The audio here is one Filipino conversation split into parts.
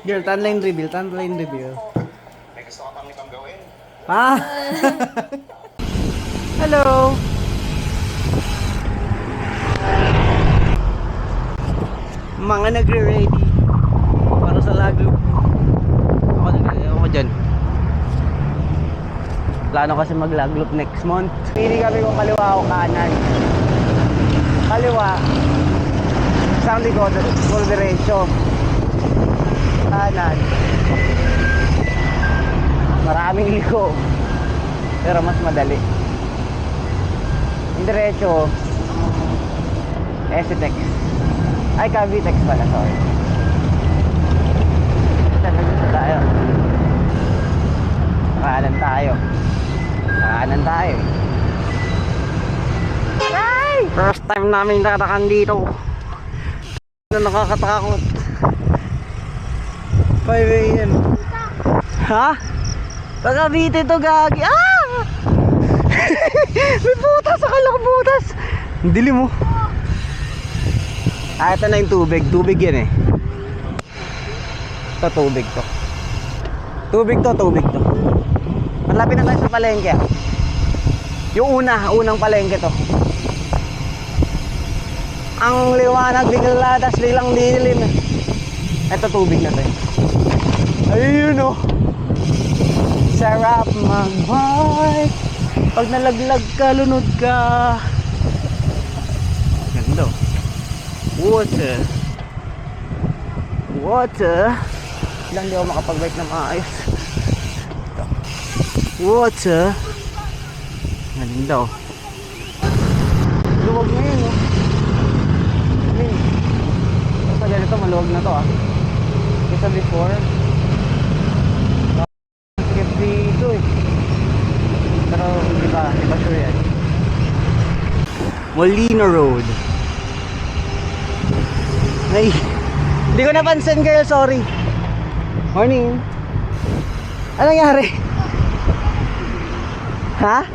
Girl, timeline reveal, timeline reveal. May gusto ka pang ibang gawin? Ah! Hello! Mga nagre-ready para sa laglo. Ako dyan. Plano kasi mag-lagloop next month. Pili kami kung kaliwa o kanan. Kaliwa, isang likod, full diretso. Kanan, maraming liko, pero mas madali. Yung diretso, STX. Ay, Cavitex pala, sorry. Dito tayo. Kanan tayo. Kanan tayo. Ay! First time namin natakan dito. Nakakatakot. 5 AM. Ha? Pagkabiti to, gagi. Ah! May butas, akala ko butas. Ang dilim mo. Ah, ito na yung tubig. Tubig yan eh. Ito, tubig to. Tubig to. Malapit na tayo sa palengke. Yung unang palengke to. Ang liwanag, bigla, tas biglang dilim. Ito, tubig na to eh. Ayun o. Sarap mag-bike. Pag nalaglag ka, lunod ka. Ganda o. Water. Ilang di ako makapag-bike na maayos. Water. Ganda o. Luwag na yun o. Basta ganito, maluwag na to ah. Kesa before skip dito eh. Pero di ba sure yan. Molino Road. Ay, hindi ko napansin girl, sorry. Morning. Anong nangyari? Ha?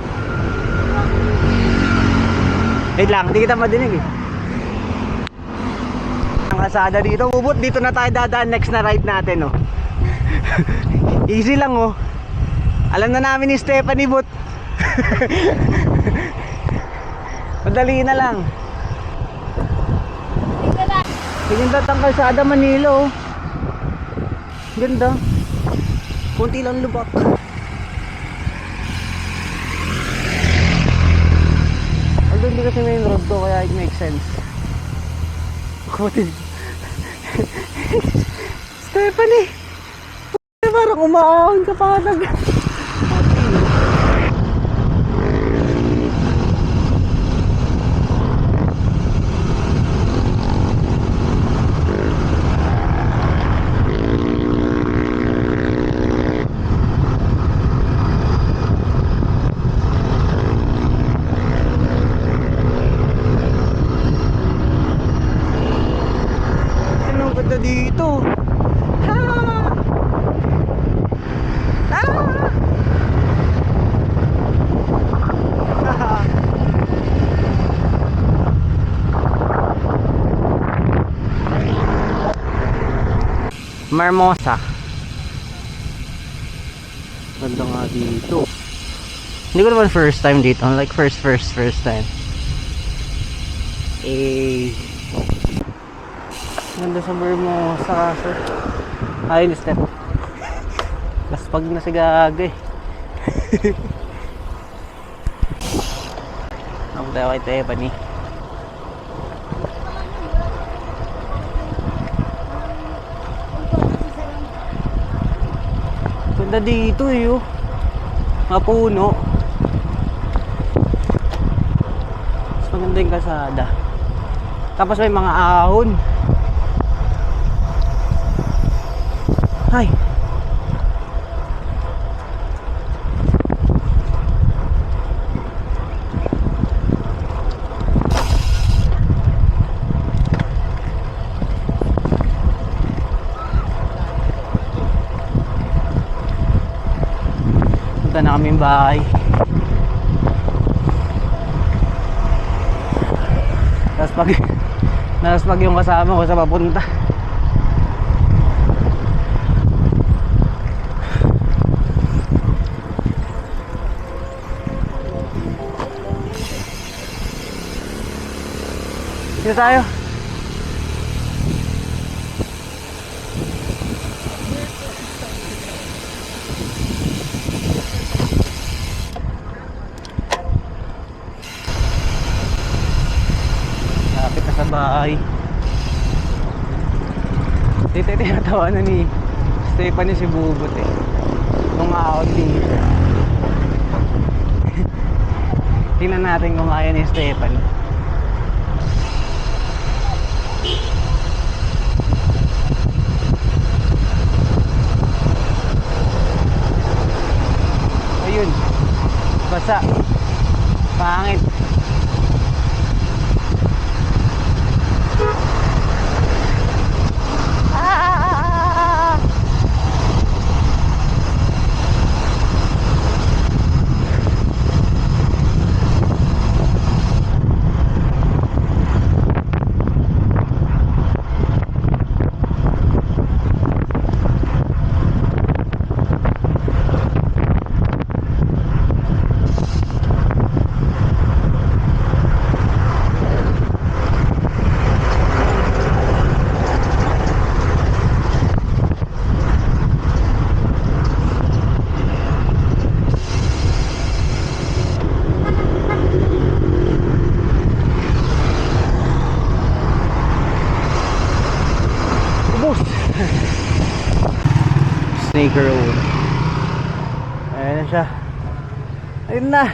Wait lang, hindi kita madinig eh. Ang kasada dito, bubot dito na tayo dadaan next na ride natin oh. Easy lang oh. Alam na namin ni Stephanie Boot. Madali na lang. Ganda ang kalsada Manila oh. Ganda. Kunti lang lubak. Although hindi kasi main road to, kaya it makes sense. Kapatid Stephanie, parang umaahon ka pa nag dito. Marmosa. Ganda nga dito. Hindi ko naman first time dito. Like first time. Ganda sa Marmosa kaso. Ayun, step. Laspag na si Gagay. Ako tayo kay Stephanie. Ganda dito eh oh. Mga puno. Mas maganda yung kalsada. Tapos may mga ahon. Ay. Punta na kaming bahay. Tapos pag yung kasama ko sa papunta. Dito tayo. Lapit na sa bahay. Dito tinatawa na ni Stephanie si Bubot eh. Nung outing siya. Tingnan natin kung kaya ni Stephanie. Ayun. Basa. Pangit. Snake Road. Ayan na siya. Ayun na.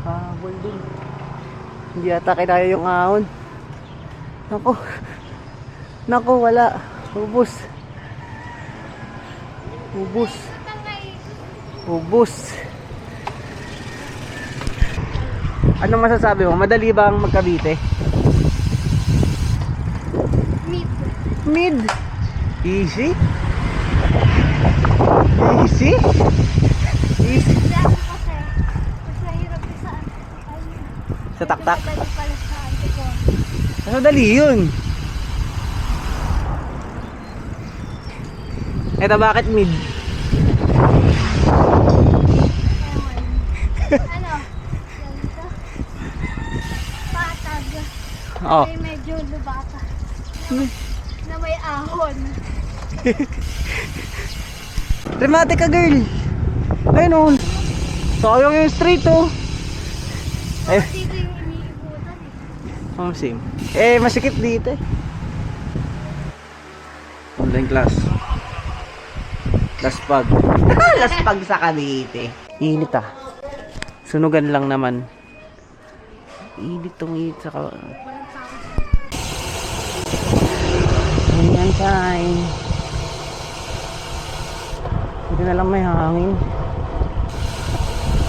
Habol din. Hindi ata kinaya yung ahon. Naku. Naku, wala. Ubus. Ubus. Ubus. Anong masasabi mo? Madali ba ang magkabite? Mid. Mid. Easy? Easy? Easy. Kasi mas mahirap sa Sa taktak? Madali pala sa antipon. Mas madali yun. Eto bakit mid? Ano? Ganito. Patag. Oh. May medyo lubata. Na may ahon. Dramatic ka girl. Ayun o. Sayang yung straight oh. Ay. Dito yung iniibutan eh. Oh, same. Eh, masikip dito eh. Online class. Laspag. Laspag sa Cavite. Init ah. Sunugan lang naman. Init tong init sa Ayan time. Hindi na lang may hangin.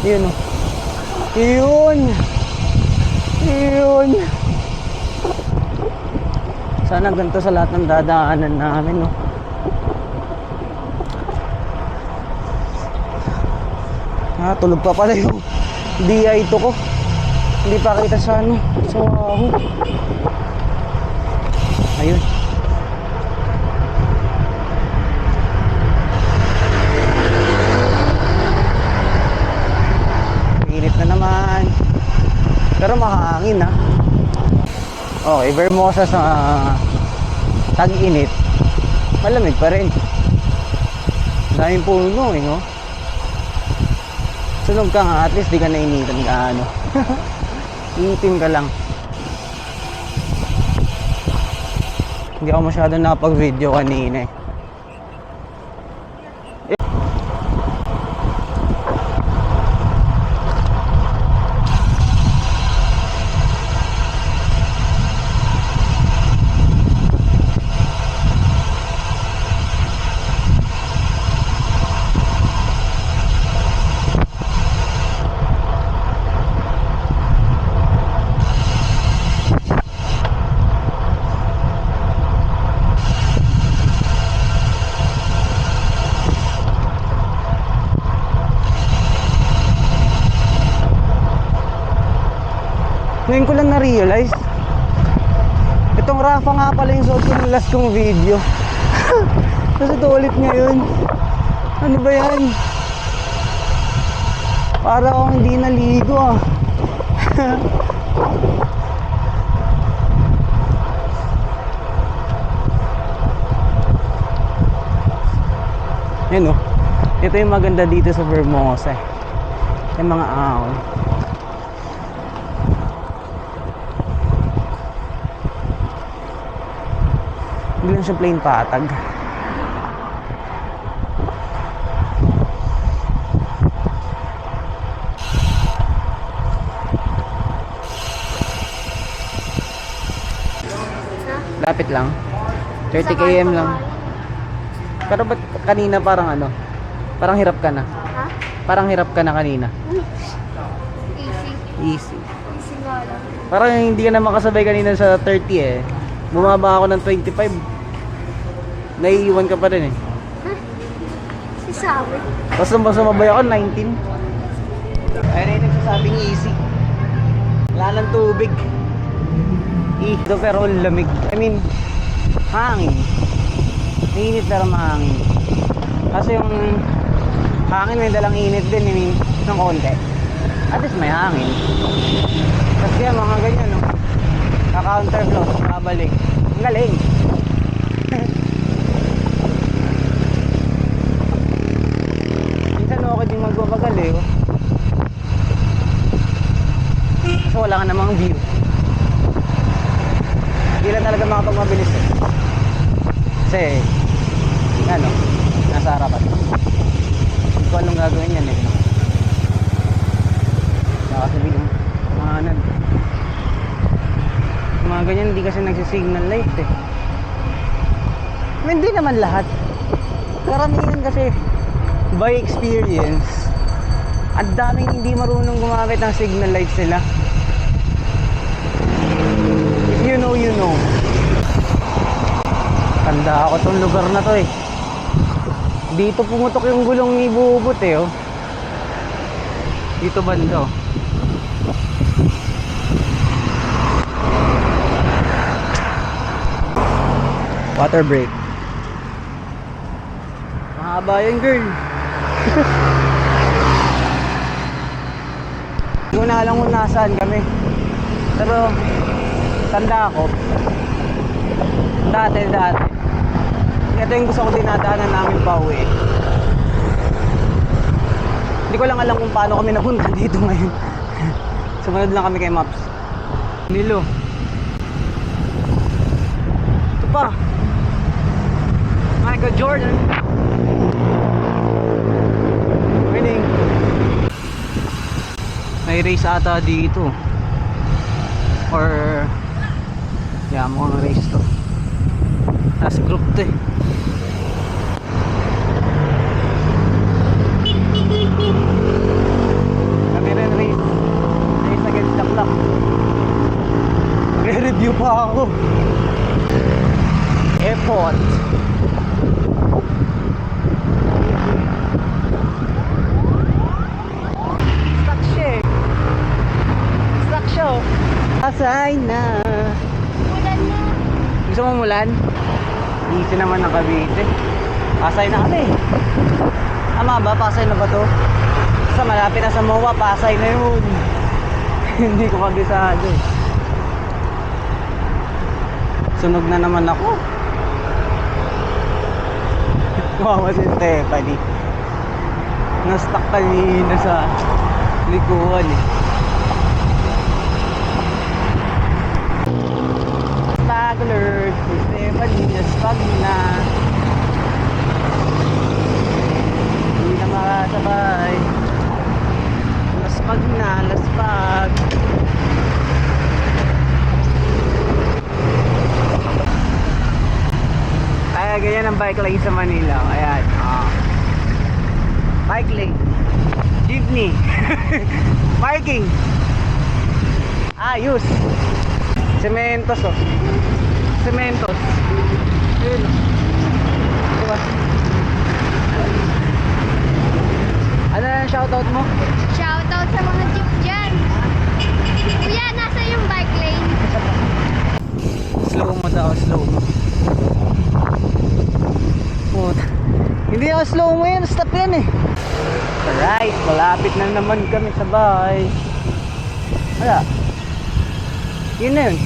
Yun oh. Yun. Yun. Sana ganito sa lahat ng dadaanan namin no. Tulog pa pala yung DI to ko. Hindi pa kita sa ano, sa Wahoo. Ayun. Init na naman. Pero makahangin ha. Okay, Vermosa sa tag-init. Malamig pa rin. Daming puno eh no. Sunog ka nga, at least di ka nainitan ka ano. Iitim ka lang. Hindi ako masyado nakapag-video kanina eh. Ngayon ko lang na-realize itong Rafa nga pala yung suot ko ng last kong video. Tapos ito ulit ngayon. Ano ba yan? Para akong hindi naligo ah. Yan oh. Ito yung maganda dito sa Vermosa. Yung mga ahon. Hindi lang siya plain patag. Lapit lang. 30 km lang. Pero ba't kanina parang ano? Parang hirap ka na. Ha? Parang hirap ka na kanina. Easy. Easy. Easy nga lang. Parang hindi ka na makasabay kanina sa 30 eh. Bumaba ako ng 25. Naiiwan ka pa rin eh. Si Sabi. Tapos nung sumabay ako, 19. Ayun yung nagsasabing easy. Wala ng tubig. Ito pero lamig. I mean, hangin. Mainit pero mahangin. Kasi yung hangin may dalang init din. I mean, ng konti. At least may hangin. Kasi yan, mga ganyan, no? Ka-counterflow, kabalik. Ang galing. Minsan okay din magbabagal eh. Oh. Kasi wala ka namang view. Hindi lang talaga makapagmabilis eh. Kasi, ano, nasa harapan. Hindi ko anong gagawin yan eh. Nakasabi ng mahanan. Mga ganyan, hindi kasi nagsisignal light eh. Hindi naman lahat. Karamihan kasi, by experience, ang daming hindi marunong gumamit ng signal lights nila. If you know, you know. Tanda ako tong lugar na to eh. Dito pumutok yung gulong ni Bubot eh oh. Dito banda oh. Water break. Mahaba yun girl. Hindi ko na alam kung nasaan kami. Pero tanda ako. Dati. Ito yung gusto ko dinadaanan namin pa uwi. Hindi ko lang alam kung paano kami napunta dito ngayon. Sumunod lang kami kay Maps. Nilo. Ito pa. Michael Jordan. Winning. May race ata dito. Or yeah, mukhang race to. Last group to eh. Kami rin race. Race against the clock. Re-review pa ako. Airport. Stuck siya eh. Stuck siya oh. Asay na. Ulan na. Gusto mo mulan? Easy naman ang Cavite. Pasay na kami. Tama ba? Pasay na ba to? Sa malapit na sa MOA, Pasay na yun. Hindi ko kabisado eh. Sunog na naman ako. Kawawa si Stephanie. Na-stuck kanina sa likuan eh. Stag alert. Si Stephanie na-stuck na. Hindi na makasabay. Laspag na, laspag. Ay, ganyan ang bike lane sa Manila. Ayan. Bike lane. Jeepney. Parking. Ayos. Cementos oh. Cementos. Yun. Diba? Ano na ang shoutout mo? Shoutout sa mga jeep dyan. Kuya, nasa yung bike lane? Slow mo daw, slow mo. Puta. Hindi ako slow mo yan, stop yan eh. Alright, malapit na naman kami sa bahay. Wala. Yun na yun.